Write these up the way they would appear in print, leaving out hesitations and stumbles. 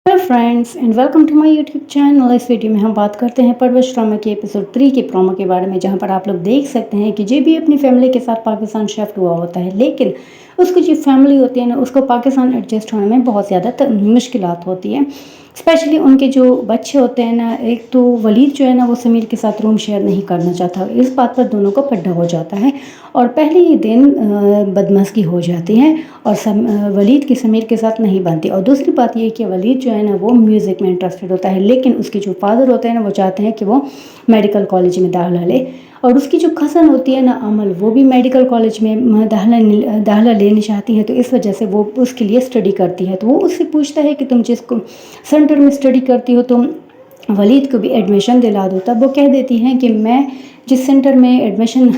Hello friends and welcome to my YouTube channel. इस video में हम बात करते हैं परवरिश ड्रामा के एपिसोड 3 के प्रोमो के बारे में, जहां पर आप लोग देख सकते हैं कि जे भी अपनी फैमिली के साथ पाकिस्तान शिफ्ट हुआ होता है, लेकिन उसकी जो फैमिली होती है ना, उसको पाकिस्तान एडजस्ट होने में बहुत ज़्यादा मुश्किलात होती हैं। स्पेशली उनके जो बच्चे होते हैं ना, एक तो वलीद जो है ना वो समीर के साथ रूम शेयर नहीं करना चाहता। इस बात पर दोनों को पड्डा हो जाता है और पहले ही दिन बदमज़गी हो जाती है और वलीद की समीर के साथ नहीं बनती। और दूसरी बात ये कि वलीद जो है ना वो म्यूज़िक में इंटरेस्टेड होता है, लेकिन उसके जो फादर होते हैं ना वो चाहते हैं कि वो मेडिकल कॉलेज में दाखिला ले। और उसकी जो कज़न होती है ना अमल, वो भी मेडिकल कॉलेज में दाखिला लेनी चाहती है, तो इस वजह से वो उसके लिए स्टडी करती है। तो वो उससे पूछता है कि तुम जिसको सेंटर में स्टडी करती हो तुम वलीद को भी एडमिशन दिला दो। तब वो कह देती हैं कि मैं जिस सेंटर में एडमिशन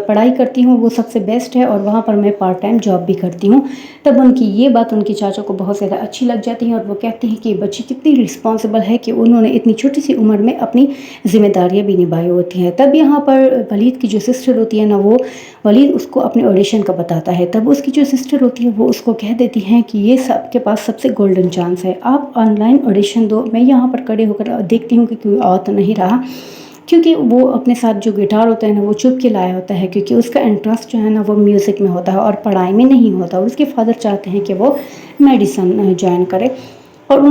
पढ़ाई करती हूँ वो सबसे बेस्ट है और वहाँ पर मैं पार्ट टाइम जॉब भी करती हूँ। तब उनकी ये बात उनकी चाचा को बहुत ज़्यादा अच्छी लग जाती है और वो कहती हैं कि बच्ची कितनी रिस्पॉन्सिबल है कि उन्होंने इतनी छोटी सी उम्र में अपनी ज़िम्मेदारियाँ भी निभाई होती हैं। तब यहाँ पर वलीद की जो सिस्टर होती है ना, वो वलीद उसको अपने ऑडिशन का बताता है। तब उसकी जो सिस्टर होती है वो उसको कह देती हैं कि ये सबके पास सबसे गोल्डन चांस है, आप ऑनलाइन ऑडिशन दो, मैं यहाँ पर खड़े होकर देखती हूँ कि कोई आ तो नहीं रहा। क्योंकि वो अपने साथ जो गिटार होता है ना वो चुप के लाया होता है, क्योंकि उसका इंटरेस्ट जो है ना वो म्यूज़िक में होता है और पढ़ाई में नहीं होता। और उसके फादर चाहते हैं कि वो मेडिसिन ज्वाइन करे। और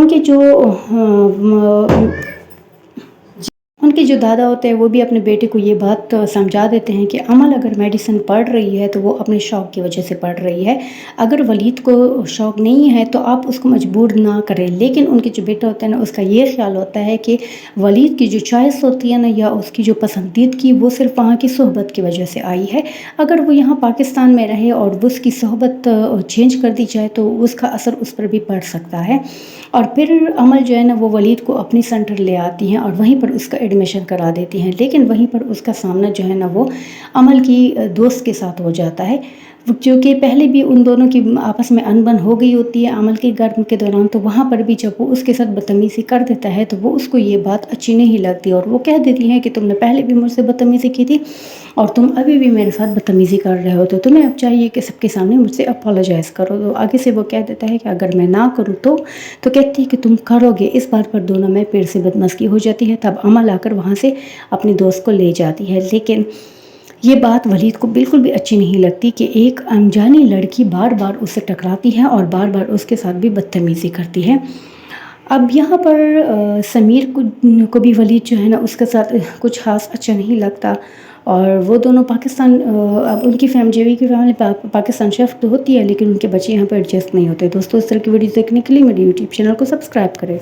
उनके जो दादा होते हैं वो भी अपने बेटे को ये बात समझा देते हैं कि अमल अगर मेडिसिन पढ़ रही है तो वो अपने शौक़ की वजह से पढ़ रही है, अगर वलीद को शौक़ नहीं है तो आप उसको मजबूर ना करें। लेकिन उनके जो बेटा होता है ना उसका ये ख्याल होता है कि वलीद की जो चॉइस होती है ना या उसकी जो पसंदीदगी वो सिर्फ वहाँ की सोहबत की वजह से आई है। अगर वो यहाँ पाकिस्तान में रहे और वो उसकी सोहबत चेंज कर दी जाए तो उसका असर उस पर भी पड़ सकता है। और फिर अमल जो है ना वो वलीद को अपनी सेंटर ले आती हैं और वहीं पर उसका एडमिशन करा देती हैं। लेकिन वहीं पर उसका सामना जो है ना वो अमल की दोस्त के साथ हो जाता है, क्योंकि पहले भी उन दोनों की आपस में अनबन हो गई होती है अमल के गर्म के दौरान। तो वहाँ पर भी जब वो उसके साथ बदतमीज़ी कर देता है तो वो उसको ये बात अच्छी नहीं लगती और वो कह देती हैं कि तुमने पहले भी मुझसे बदतमीज़ी की थी और तुम अभी भी मेरे साथ बदतमीज़ी कर रहे हो, तो तुम्हें अब चाहिए कि सबके सामने मुझसे अपोलोजाइज़ करो। तो आगे से वो कह देता है कि अगर मैं ना करूँ तो कहती है कि तुम करोगे। इस बात पर दोनों में फिर से बदमज़गी हो जाती है। तब अमल आकर वहाँ से अपनी दोस्त को ले जाती है, लेकिन ये बात वलीद को बिल्कुल भी अच्छी नहीं लगती कि एक अनजानी लड़की बार बार उससे टकराती है और बार बार उसके साथ भी बदतमीज़ी करती है। अब यहाँ पर समीर को भी वलीद जो है ना उसके साथ कुछ ख़ास अच्छा नहीं लगता और वो दोनों पाकिस्तान अब उनकी जेबी की फैमिली पाकिस्तान शिफ्ट होती है, लेकिन उनके बच्चे यहाँ पर एडजस्ट नहीं होते। दोस्तों, इस तरह की वीडियो देखने के लिए मेरे यूट्यूब चैनल को सब्सक्राइब करें।